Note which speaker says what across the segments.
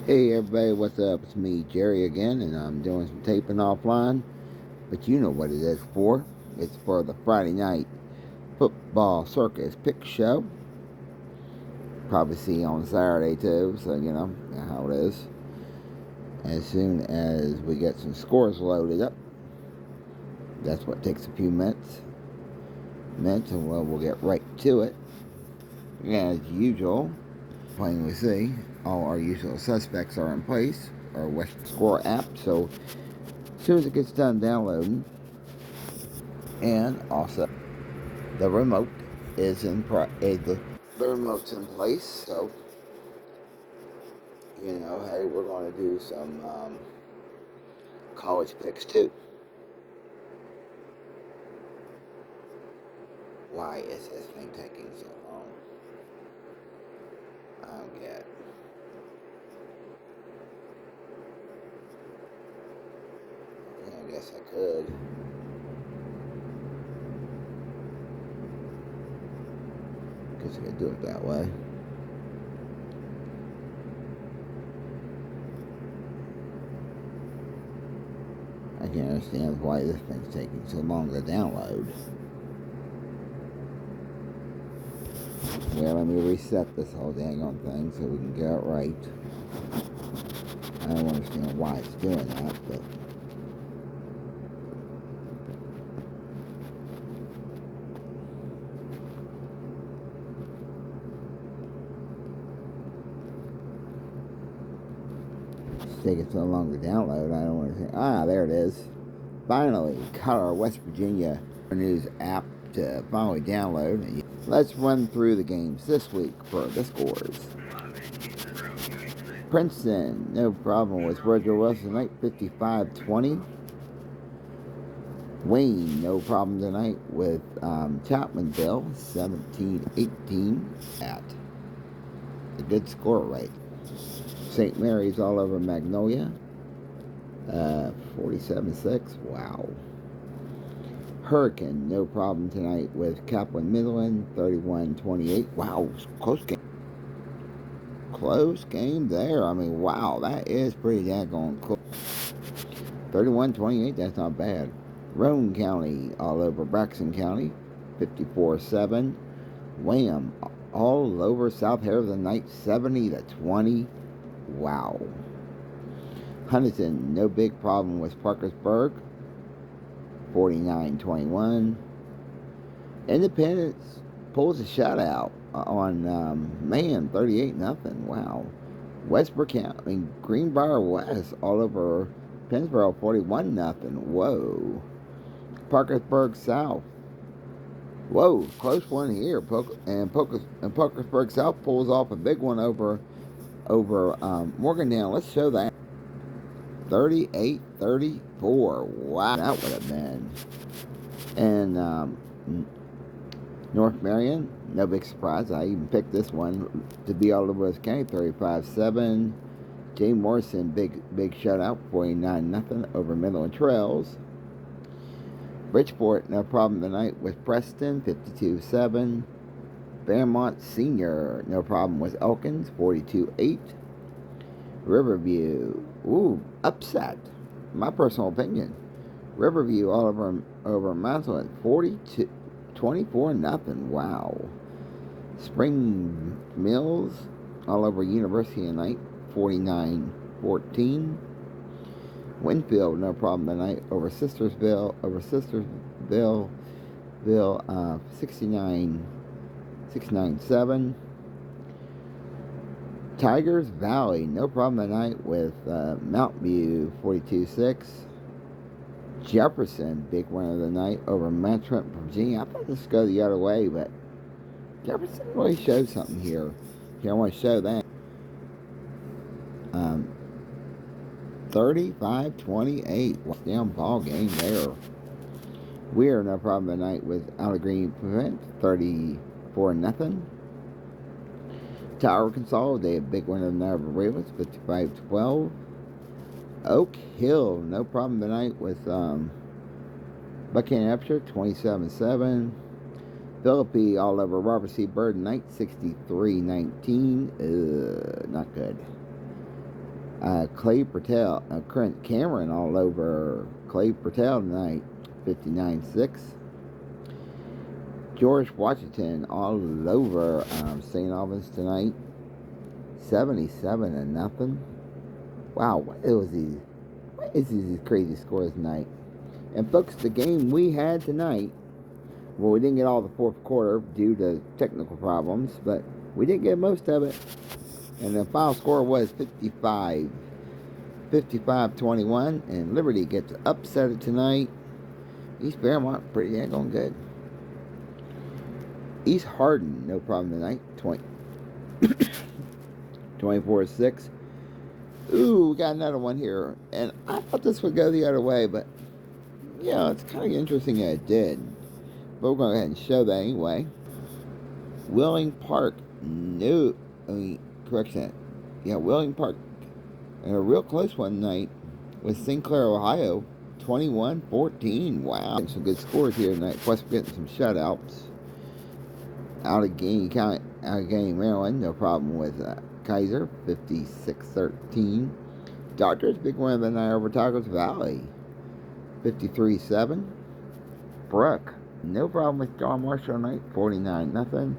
Speaker 1: Hey everybody, what's up? It's me, Jerry, again, and I'm doing some taping offline. But you know what it is for. It's for the Friday night football circus pick show. Probably see you on Saturday too, so you know how it is. As soon as we get some scores loaded up, that's what takes a few minutes. And we'll get right to it. As usual, plain we see, all our usual suspects are in place. Our West Score app, so as soon as it gets done downloading, and also the remote is the remote's in place. So you know, hey, we're going to do some college picks too. Why is this thing taking so long? I don't get. Yeah, I guess I could. Guess I could do it that way. I can't understand why this thing's taking so long to download. Yeah, let me reset this whole dang on thing so we can get it right. I don't understand why it's doing that, but it's taking so long to download. I don't understand. There it is. Finally, got our West Virginia news app to finally download. Let's run through the games this week for the scores. Princeton, no problem with Roger Wilson tonight, 55-20. Wayne, no problem tonight with Chapmanville, 17-18 at a good score rate. St. Mary's all over Magnolia, 47-6. Wow. Hurricane, no problem tonight with Kaplan Midland, 31-28. Wow, close game. Close game there. I mean, wow, that is pretty daggone close. 31-28, that's not bad. Roane County all over Braxton County, 54-7. Wham, all over South Harrison Night, 70-20. Wow. Huntington, no big problem with Parkersburg, 49-21. Independence pulls a shutout on Man, 38-0. Wow. Westbrook County, Greenbrier West all over Pennsboro, 41-0. Whoa. Parkersburg South. Whoa, close one here. Parkersburg South pulls off a big one over Morgantown. Let's show that. 38-34. Wow, that would have been. And North Marion, no big surprise. I even picked this one to be all over this county, 35-7. Jay Morrison, big shutout, 49-0 over Midland Trails. Bridgeport, no problem tonight with Preston, 52-7. Fairmont Senior, no problem with Elkins, 42-8. Riverview, upset. My personal opinion. Riverview all over Massillon, 24-0. Wow. Spring Mills all over University tonight, 49-14. Winfield, no problem tonight over Sistersville, 69-7. Tigers Valley, no problem tonight with Mount View, 42-6. Jefferson, big winner of the night over Mount Trent, Virginia. I thought this would go the other way, but Jefferson really showed something here. Here, I want to show that. 35-28. Down ball game there. We're no problem tonight with Allegheny Prevent, 34-0. Tower Consolidated, big winner of the night over Ravens, 55-12. Oak Hill, no problem tonight with Buchanan Epshire, 27-7. Philippi all over Robert C. Bird tonight, 63-19. Not good. Clay Patel, Trent Cameron all over Clay Patel tonight, 59-6. George Washington all over St. Albans tonight, 77-0. Wow, what is these crazy scores tonight? And folks, the game we had tonight, well, we didn't get all the fourth quarter due to technical problems, but we did get most of it. And the final score was 55-21, and Liberty gets upset tonight. East Fairmont, pretty daggone good. East Hardin, no problem tonight, 24-6. Ooh, we got another one here. And I thought this would go the other way, but, yeah, it's kind of interesting that it did. But we're going to go ahead and show that anyway. Willing Park, correction. Yeah, Willing Park. And a real close one tonight with St. Clair, Ohio, 21-14. Wow. Some good scores here tonight. Plus, we're getting some shutouts. Allegheny, Maryland, no problem with Kaiser, 56-13. Dodgers, big win of the night over Tigers Valley, 53-7. Brook, no problem with John Marshall tonight, 49-0.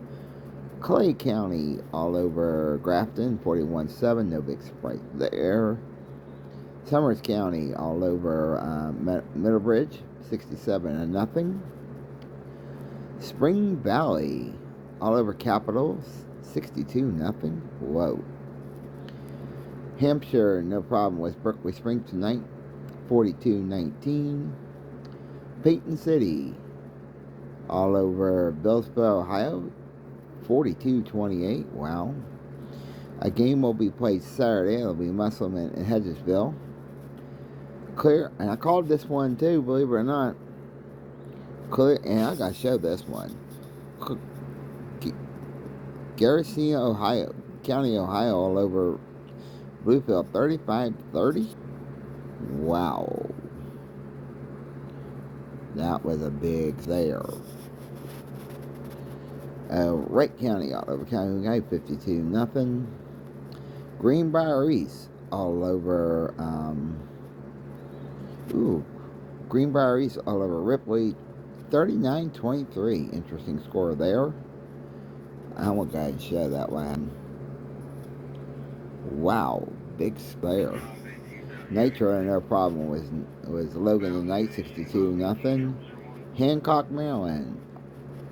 Speaker 1: Clay County all over Grafton, 41-7. No big surprise there. Summers County all over Middlebridge, 67-0. Spring Valley all over Capitals, 62-0. Whoa. Hampshire, no problem with Berkeley Springs tonight, 42-19. Peyton City all over Billsboro, Ohio, 42-28. Wow. A game will be played Saturday. It'll be Musselman and Hedgesville. Clear, and I called this one too, believe it or not. Clear, and I gotta show this one. Garrison, Ohio, County, Ohio, all over Bluefield, 35-30. Wow. That was a big there. Wright County, all over County, 52-0. Greenbrier East, all over, Greenbrier East, all over Ripley, 39-23. Interesting score there. I want to go ahead and show that one. Wow, big spare. Nitro, no problem, was Logan tonight, 62-0. Hancock, Maryland.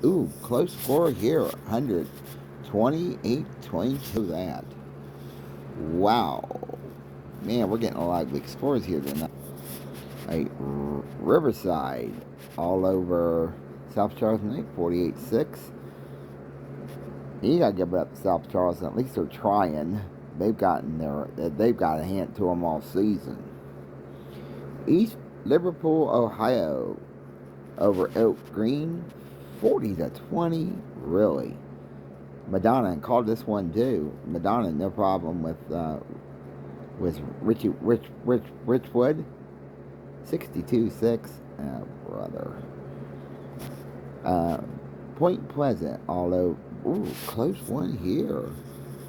Speaker 1: Ooh, close score here, 128-22 that. Wow. Man, we're getting a lot of big scores here tonight. Right, Riverside, all over South Charleston tonight, 48-6. You gotta give it up to South Charleston. At least they're trying. They've got a hand to them all season. East Liverpool, Ohio, over Oak Green, 40-20. Really. Madonna called this one too. Madonna, no problem with Richwood, 62-6. Oh, brother. Point Pleasant, all over. Ooh, close one here.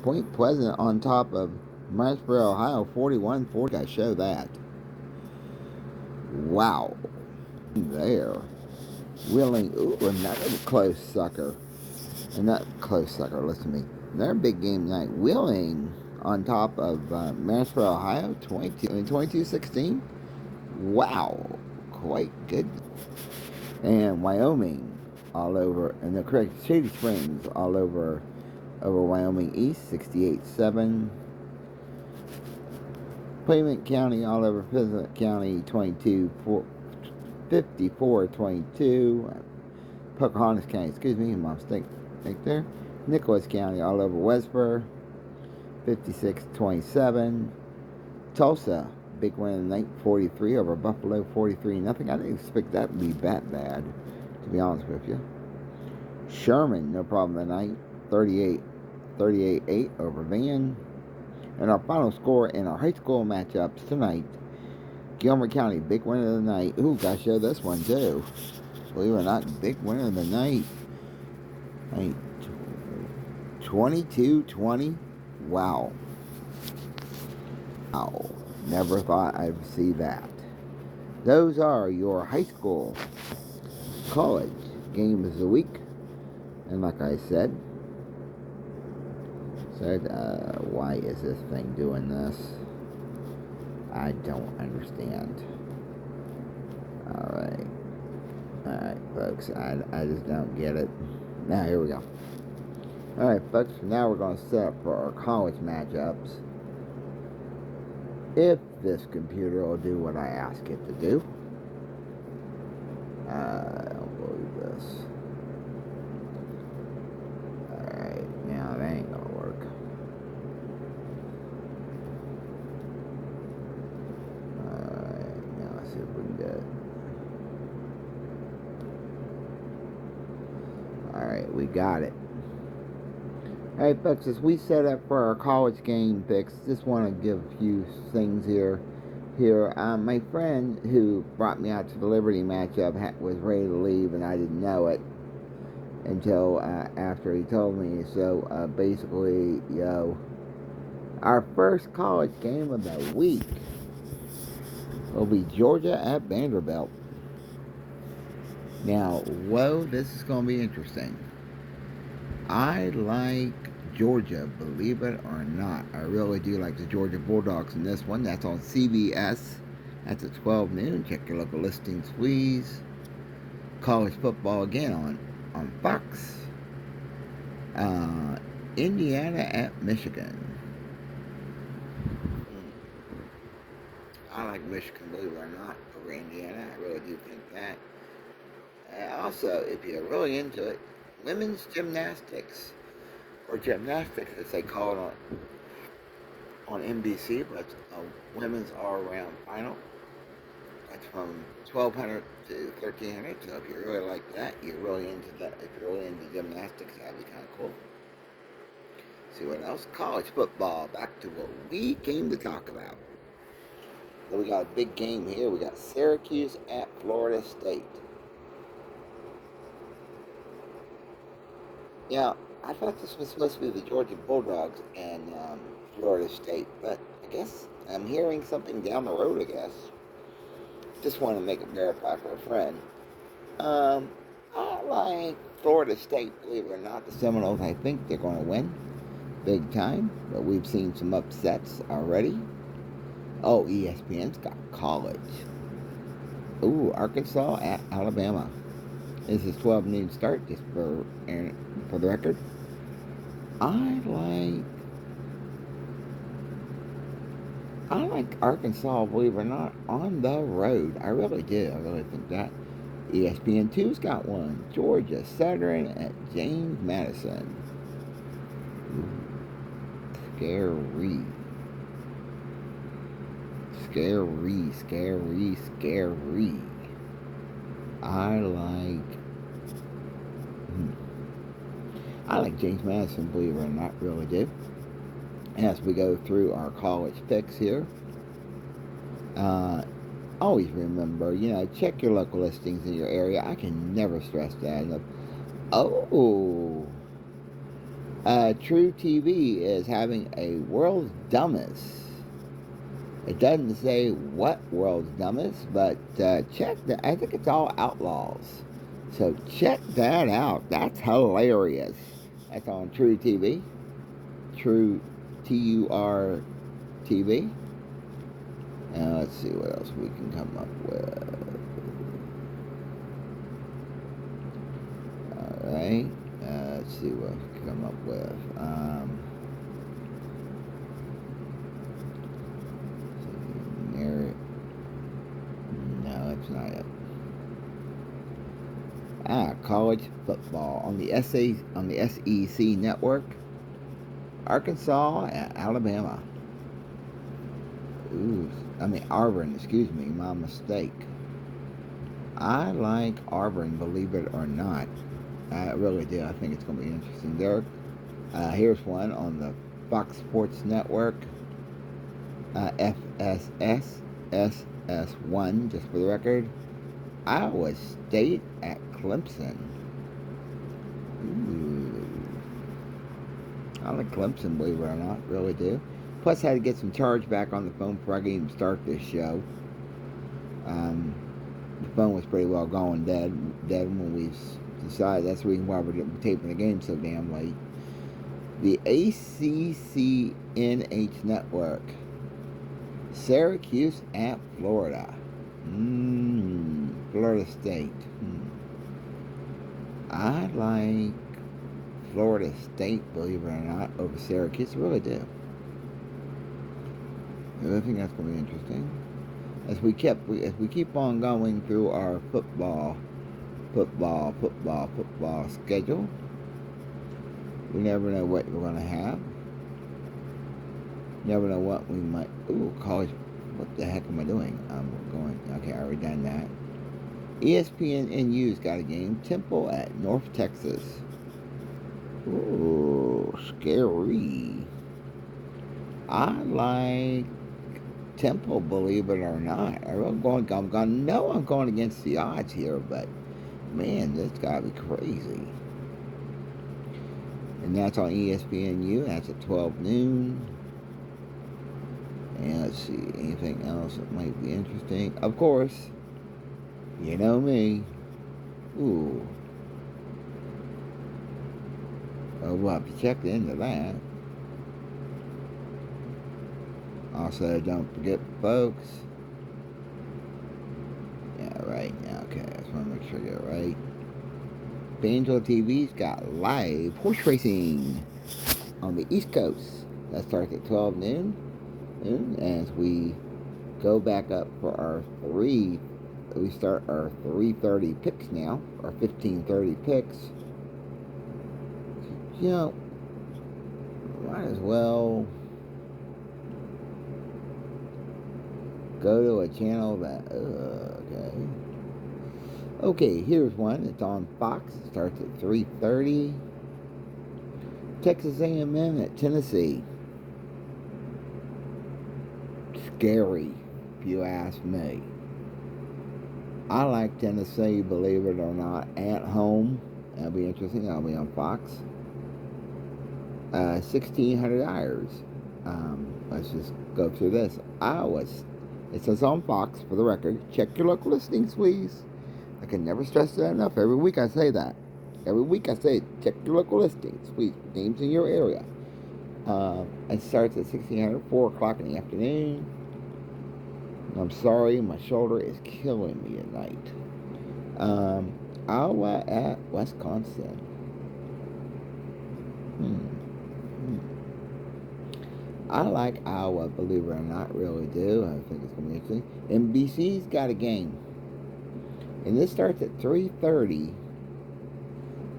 Speaker 1: Point Pleasant on top of Myersburg, Ohio, 41-40. I show that. Wow. There. Wheeling. Ooh, another close sucker. Listen to me. Another big game tonight. Wheeling on top of Myersburg, Ohio, 22-16. Wow. Quite good. And Wyoming, all over, and the correct Shady Springs, all over Wyoming East, 68-7. Payment County, all over Pleasant County, 54-22. Pocahontas County, excuse me, my mistake right there. Nicholas County, all over Westboro, 56-27. Tulsa, big win of the night, 43 over Buffalo, 43-0. I didn't expect that to be that bad, to be honest with you. Sherman, no problem tonight, 38-8 over Van. And our final score in our high school matchups tonight, Gilmer County, big winner of the night. Ooh, gotta show this one too. Believe it or not, big winner of the night. 22-20. Wow. Wow, never thought I'd see that. Those are your high school, college games of the week. And like I said, why is this thing doing this? I don't understand. Alright. Alright, folks. I just don't get it. Now, here we go. Alright, folks. Now we're going to set up for our college matchups. If this computer will do what I ask it to do. I don't believe this. Alright, now that ain't gonna work. Alright, now let's see if we can get it. Alright, we got it. Alright, folks, as we set up for our college game picks, just want to give a few things here. My friend who brought me out to the Liberty matchup was ready to leave, and I didn't know it until after he told me. So basically, our first college game of the week will be Georgia at Vanderbilt. Now, whoa, this is going to be interesting. I like Georgia, believe it or not. I really do like the Georgia Bulldogs in this one. That's on CBS. That's at 12 noon. Check your local listings, please. College football again on Fox. Indiana at Michigan. I like Michigan, believe it or not, over Indiana. I really do think that. Also, if you're really into it, women's gymnastics, or gymnastics as they call it on NBC, but women's all-around final. That's from 1200 to 1300. So if you really like that, you're really into that. If you're really into gymnastics, that'd be kind of cool. See what else? College football. Back to what we came to talk about. So we got a big game here. We got Syracuse at Florida State. Now, I thought this was supposed to be the Georgia Bulldogs and Florida State, but I guess I'm hearing something down the road, I guess. Just want to make it verify for a friend. I like Florida State, believe it or not. The Seminoles, I think they're going to win big time, but we've seen some upsets already. Oh, ESPN's got college. Ooh, Arkansas at Alabama. This is 12 noon start, just for the record. I like Arkansas, believe it or not, on the road. I really do. I really think that. ESPN2's got one. Georgia Southern at James Madison. Ooh, scary. I like James Madison, believe it or not, really do. As we go through our college picks here, always remember, check your local listings in your area. I can never stress that enough. Oh, True TV is having a World's Dumbest. It doesn't say what World's Dumbest, but check that. I think it's all outlaws. So check that out. That's hilarious. That's on True TV. True TUR TV. And let's see what else we can come up with. Alright. Let's see what we can come up with. No, it's not it. College football on the SEC network. Arkansas at Alabama. Auburn, excuse me, my mistake. I like Auburn, believe it or not. I really do. I think it's going to be interesting. Here's one on the Fox Sports Network. FSS SS1, just for the record. Iowa State at Clemson. Ooh. I like Clemson, believe it or not. Really do. Plus, I had to get some charge back on the phone before I could even start this show. Um, the phone was pretty well going dead when we decided. That's the reason why we're taping the game so damn late. The ACCNH Network. Syracuse at Florida. Florida State. I like Florida State, believe it or not, over Syracuse. I really do. I think that's going to be interesting. As we keep on going through our football schedule, we never know what we're going to have. Never know what we might. Ooh, college. What the heck am I doing? I'm going. Okay, I already done that. ESPN NU's got a game. Temple at North Texas. Ooh, scary. I like Temple, believe it or not. I'm going against the odds here, but man, this gotta be crazy. And that's on ESPNU. That's at 12 noon. And let's see, anything else that might be interesting? Of course, you know me. Ooh. Oh, we'll have to check into that. Also, don't forget, folks. Yeah, right. Okay, I just want to make sure I get it right. Banjo TV's got live horse racing on the East Coast. That starts at 12 noon. As we go back up for our we start our 3:30 picks now, our 15:30 picks. You know, might as well go to a channel that, okay, here's one. It's on Fox. It starts at 3:30. Texas A&M at Tennessee. Scary, if you ask me. I like Tennessee, believe it or not, at home. That'll be interesting. That'll be on Fox. $1,600. Let's just go through this. It says on Fox, for the record. Check your local listings, please. I can never stress that enough. Every week I say that. Every week I say, check your local listings, please. Games in your area. It starts at 1,600, 4 o'clock in the afternoon. I'm sorry, my shoulder is killing me at night. Iowa at Wisconsin. I like Iowa, believe it or not, really do. I think it's going to be interesting. NBC's got a game. And this starts at 3:30.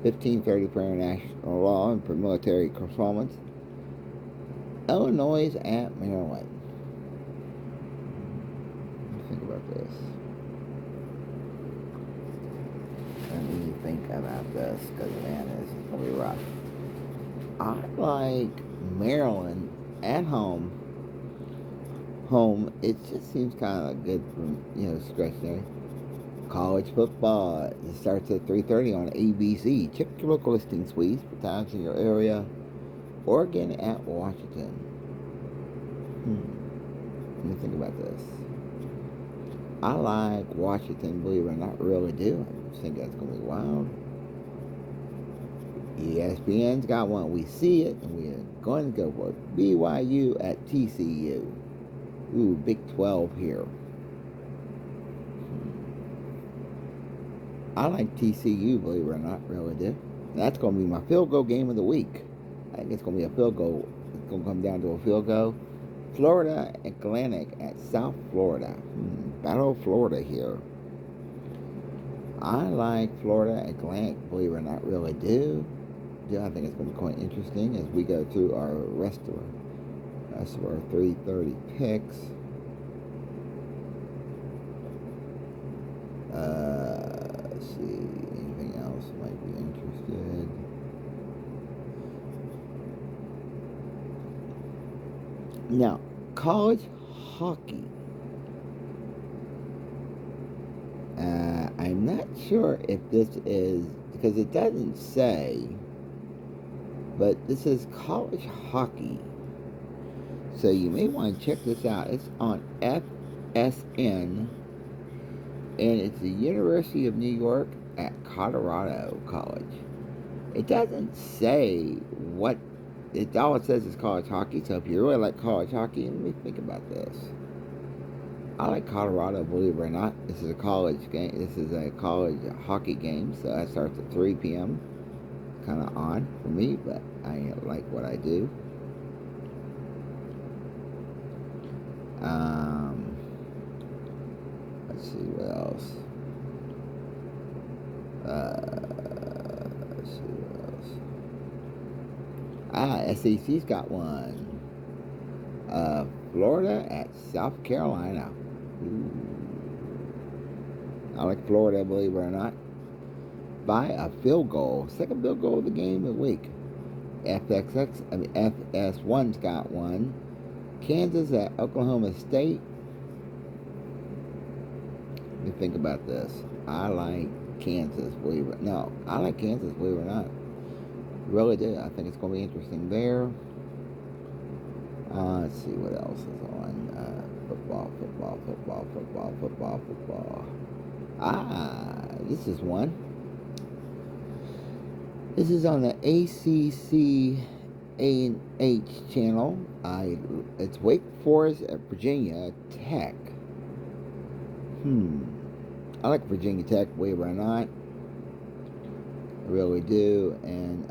Speaker 1: 15:30 for international law and for military performance. Illinois at Maryland. Think about this. Let me think about this, because man, this is going to be rough. I like Maryland at home. It just seems kind of good for, discretionary. College football. It starts at 3:30 on ABC. Check your local listings, please, for times in your area. Oregon at Washington. Let me think about this. I like Washington, believe it or not, really do. I think that's going to be wild. ESPN's got one. We see it, and we're going to go for it. BYU at TCU. Ooh, Big 12 here. I like TCU, believe it or not, really do. And that's going to be my field goal game of the week. I think it's going to be a field goal. It's going to come down to a field goal. Florida Atlantic at South Florida. Battle of Florida here. I like Florida Atlantic, believe it or not, really do. I think it's going to be quite interesting as we go through our rest of our 3:30 picks. Let's see, anything else might be interested. Now, college hockey. I'm not sure if this is, because it doesn't say, but this is college hockey. So you may want to check this out. It's on FSN, and it's the University of New York at Colorado College. It doesn't say what. All it says is college hockey. So if you really like college hockey, let me think about this. I like Colorado, believe it or not. This is a college game. This is a college hockey game, so that starts at 3 p.m. Kind of odd for me, but I like what I do. Let's see what else. Let's see what else. SEC's got one. Florida at South Carolina. Ooh. I like Florida, believe it or not. By a field goal. Second field goal of the game of the week. FS1's got one. Kansas at Oklahoma State. Let me think about this. I like Kansas, believe it. No, I like Kansas, believe it or not. Really do. I think it's going to be interesting there. Let's see what else is on. Football. This is one. This is on the ACC A&H channel. It's Wake Forest at Virginia Tech. I like Virginia Tech, believe it or not. I really do. And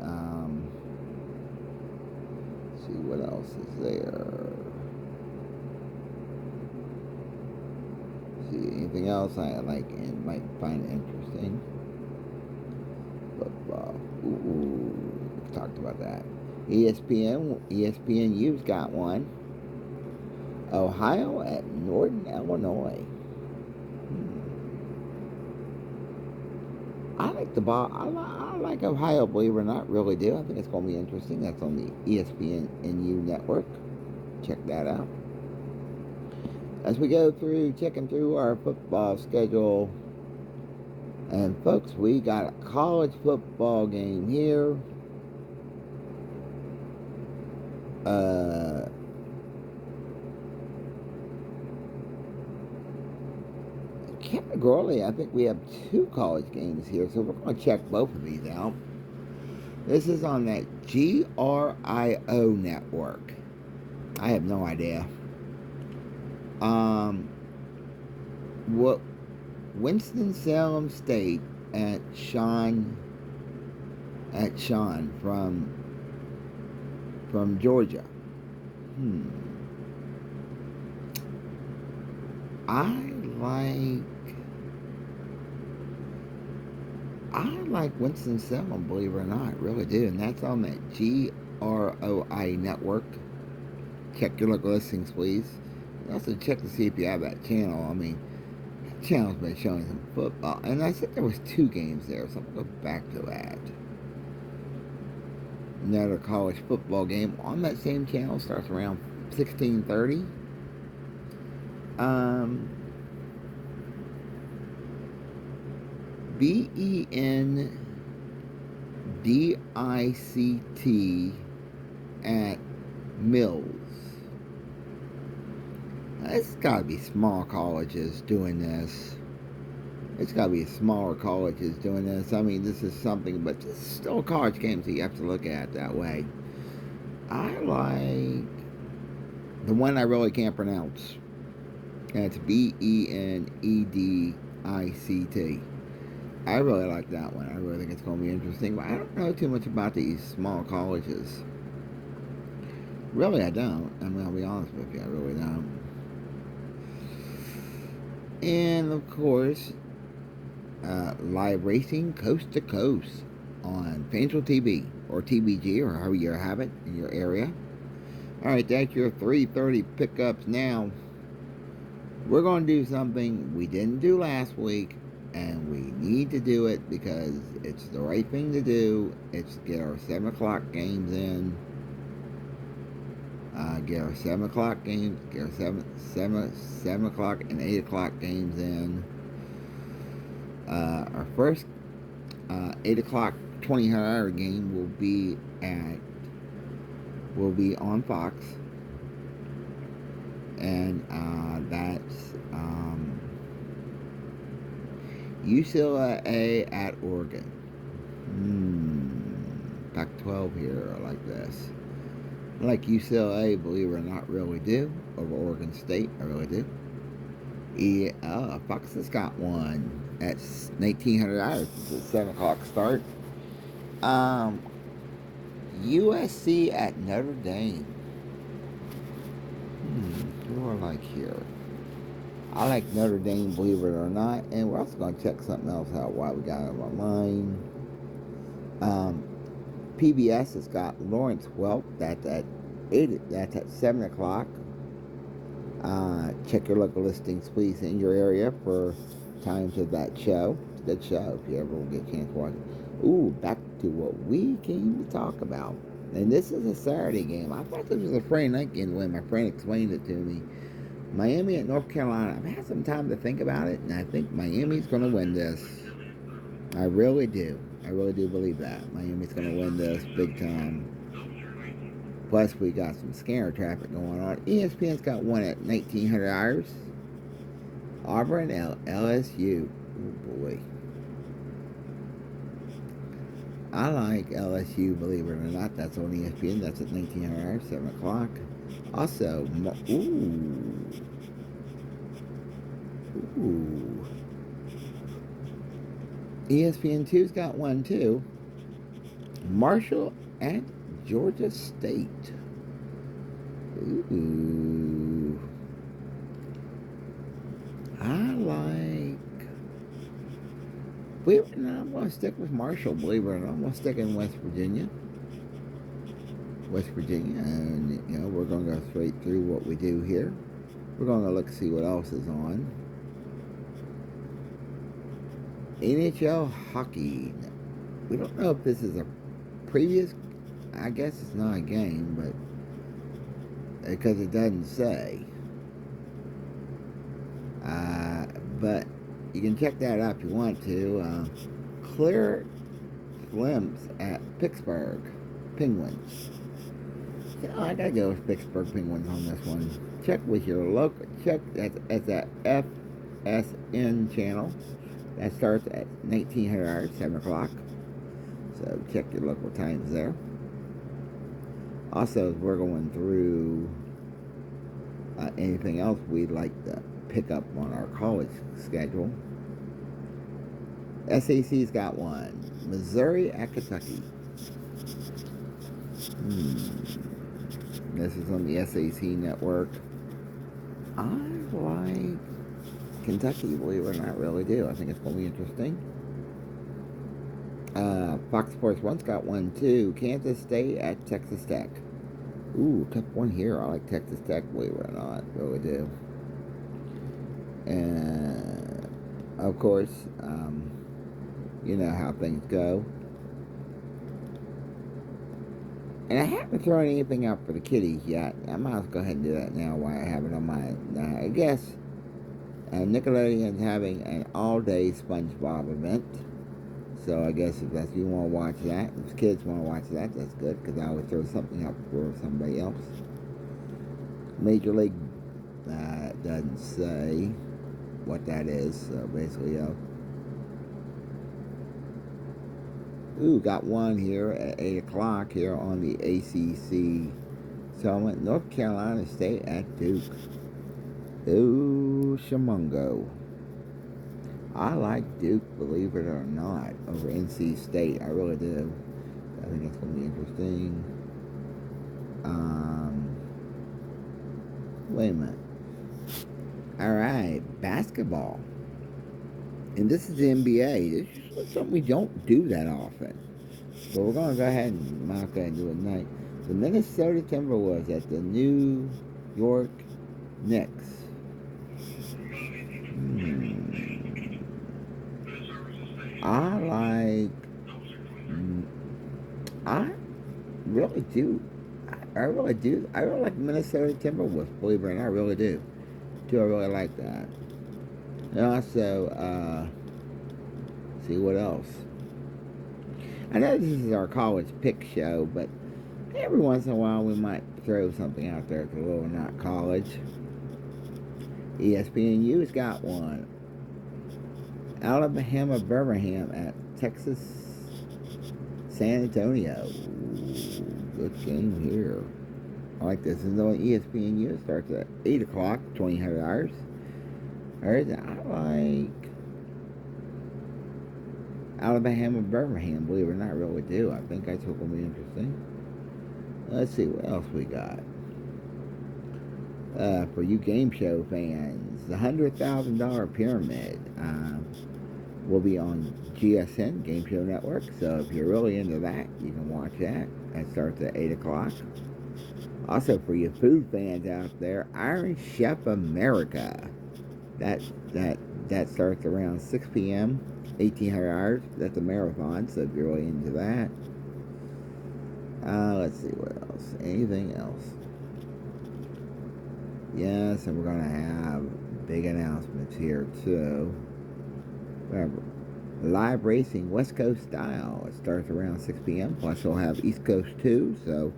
Speaker 1: let's see what else is there. See anything else I like and might find interesting. Football. Ooh, we talked about that. ESPNU's got one. Ohio at Northern Illinois. I like the ball. I like Ohio, believe it or not, really do. I think it's going to be interesting. That's on the ESPNU network. Check that out. As we go through, checking through our football schedule. And folks, we got a college football game here. Categorically, I think we have two college games here, so we're going to check both of these out. This is on that GRIO network. I have no idea. What Winston-Salem State at Sean from Georgia. I like Winston-Salem, believe it or not, really do, and that's on that GROI network. Check your local listings, please. And also check to see if you have that channel. I mean, that channel's been showing some football, and I think there was two games there, so I'm gonna go back to that. Another college football game on that same channel starts around 16:30. BENDICT at Mills. It's got to be small colleges doing this. It's got to be smaller colleges doing this. I mean, this is something, but this is still a college game, so you have to look at it that way. I like the one I really can't pronounce. And it's BENEDICT. I really like that one. I really think it's going to be interesting. But I don't know too much about these small colleges. Really, I don't. I mean, I'll be honest with you. I really don't. And, of course, live racing coast to coast on Fansville TV or TBG or however you have it in your area. All right, that's your 3:30 pickups now. We're going to do something we didn't do last week, and we need to do it because it's the right thing to do. It's get our 7 o'clock games in. Get our 7 o'clock games, get our 7 o'clock and 8 o'clock games in. Our first 8 o'clock 20-hour game will be on Fox. And that's UCLA at Oregon. Pac-12 here. I like this. I like UCLA, believe it or not, really do. Over Oregon State, I really do. Fox has got one at 1900 hours. It's a 7 o'clock start. Um, USC at Notre Dame. Who do I like here? I like Notre Dame, believe it or not. And we're also going to check something else out while we got it on my mind. PBS has got Lawrence Welk. That's at 8. That's at 7 o'clock. Check your local listings, please, in your area for times of that show. It's a good show if you ever get a chance to watch it. Ooh, back to what we came to talk about. And this is a Saturday game. I thought this was a Friday night game the way my friend explained it to me. Miami at North Carolina. I've had some time to think about it, and I think Miami's going to win this. I really do. I really do believe that. Miami's going to win this big time. Plus, we got some scanner traffic going on. ESPN's got one at 1900 hours. Auburn, LSU. Oh, boy. I like LSU, believe it or not. That's on ESPN. That's at 1900 hours, 7 o'clock. Also, ESPN2's got one, too. Marshall at Georgia State. Ooh. I like. Believe it or not, I'm going to stick with Marshall. Believe it or not, I'm going to stick in West Virginia. And we're going to go straight through what we do here. We're going to look see what else is on. NHL hockey. We don't know if this is a previous. I guess it's not a game, but because it doesn't say. But you can check that out if you want to. Clear glimpse at Pittsburgh Penguins. I gotta go with Pittsburgh Penguins on this one. Check with your local. Check at the FSN channel. That starts at 1900 hours, 7 o'clock. So check your local times there. Also, we're going through anything else we'd like to pick up on our college schedule. SEC's got one. Missouri at Kentucky. This is on the SEC network. I like Kentucky, believe it or not, really do. I think it's going to be interesting. Fox Sports 1's got one, too. Kansas State at Texas Tech. Ooh, tough one here. I like Texas Tech, believe it or not. Really do. And, of course, you know how things go. And I haven't thrown anything out for the kiddies yet. I might as well go ahead and do that now while I have it on my... I guess Nickelodeon's having an all-day SpongeBob event. So I guess if you want to watch that, if kids want to watch that, that's good, because I would throw something up for somebody else. Major League doesn't say what that is, so basically, got one here at 8 o'clock here on the ACC. So I went North Carolina State at Duke. Ooh, Shamungo. I like Duke, believe it or not, over NC State. I really do. I think it's going to be interesting. Wait a minute. All right, basketball. And this is the NBA. This is something we don't do that often. But we're going to go ahead and mark that and do it tonight. The Minnesota Timberwolves at the New York Knicks. I really do. I really do. I really like Minnesota Timberwolves, believe it or not. I really do. I really like that. And also, see what else. I know this is our college pick show, but every once in a while we might throw something out there that's a little not college. ESPNU's got one. Alabama Birmingham at Texas San Antonio. Good game here. I like this. This is on ESPNU. It starts at 8 o'clock, 2000 hours. Alright, I like Alabama Birmingham, believe it or not, I really do. I think that's what will be interesting. Let's see what else we got. For you game show fans, the $100,000 Pyramid will be on GSN, Game Show Network. So if you're really into that, you can watch that. That starts at 8 o'clock. Also, for you food fans out there, Iron Chef America. That starts around 6 p.m., 1800 hours. That's a marathon, so if you're really into that. Let's see what else. Anything else? Yes, and we're going to have big announcements here, too. Whatever. Live racing West Coast style. It starts around 6 p.m. Plus, we'll have East Coast, too. So,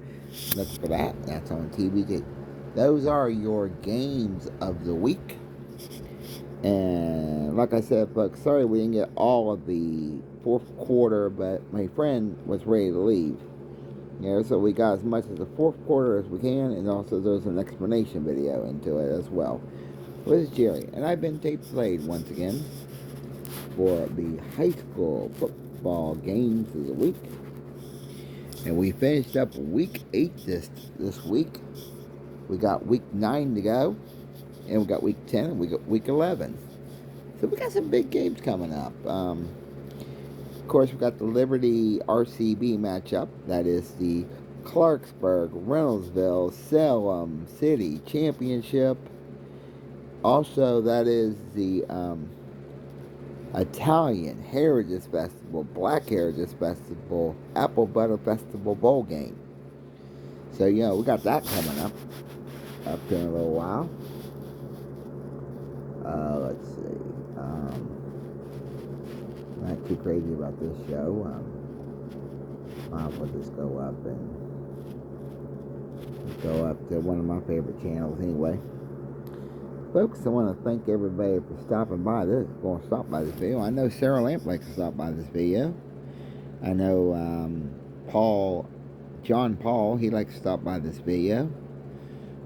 Speaker 1: look for that. That's on TBD. Those are your games of the week. And like I said, folks, sorry we didn't get all of the fourth quarter, but my friend was ready to leave. So we got as much of the fourth quarter as we can, and also there's an explanation video into it as well. This is Jerry, and I've been tape played once again for the high school football games of the week. And we finished up week 8 this week. We got week 9 to go, and we got week 10, and we got week 11. So we got some big games coming up. Of course, we got the Liberty RCB matchup. That is the Clarksburg, Reynoldsville, Salem City Championship. Also, that is the Italian Heritage Festival, Black Heritage Festival, Apple Butter Festival Bowl game. So, we got that coming up in a little while. Let's see. Not too crazy about this show. I'll just go up to one of my favorite channels anyway. Folks, I want to thank everybody for stopping by this. Going to stop by this video. I know Sarah Lamp likes to stop by this video. I know John Paul, he likes to stop by this video.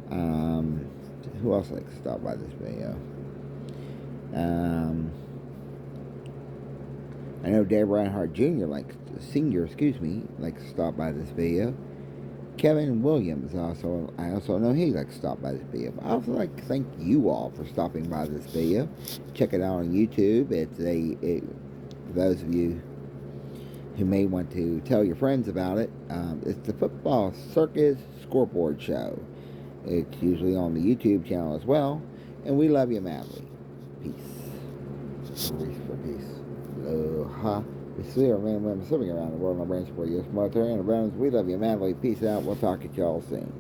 Speaker 1: Who else likes to stop by this video? I know Dave Reinhardt Jr. likes to stop by this video. Kevin Williams I also know he likes to stop by this video. But I also like to thank you all for stopping by this video. Check it out on YouTube. For those of you who may want to tell your friends about it, it's the Football Circus Scoreboard Show. It's usually on the YouTube channel as well. And we love you madly. Peace. For peace. Aloha. We see our men and women serving around the world in our branch for U.S. military and our brothers. We love you madly. Peace out. We'll talk to y'all soon.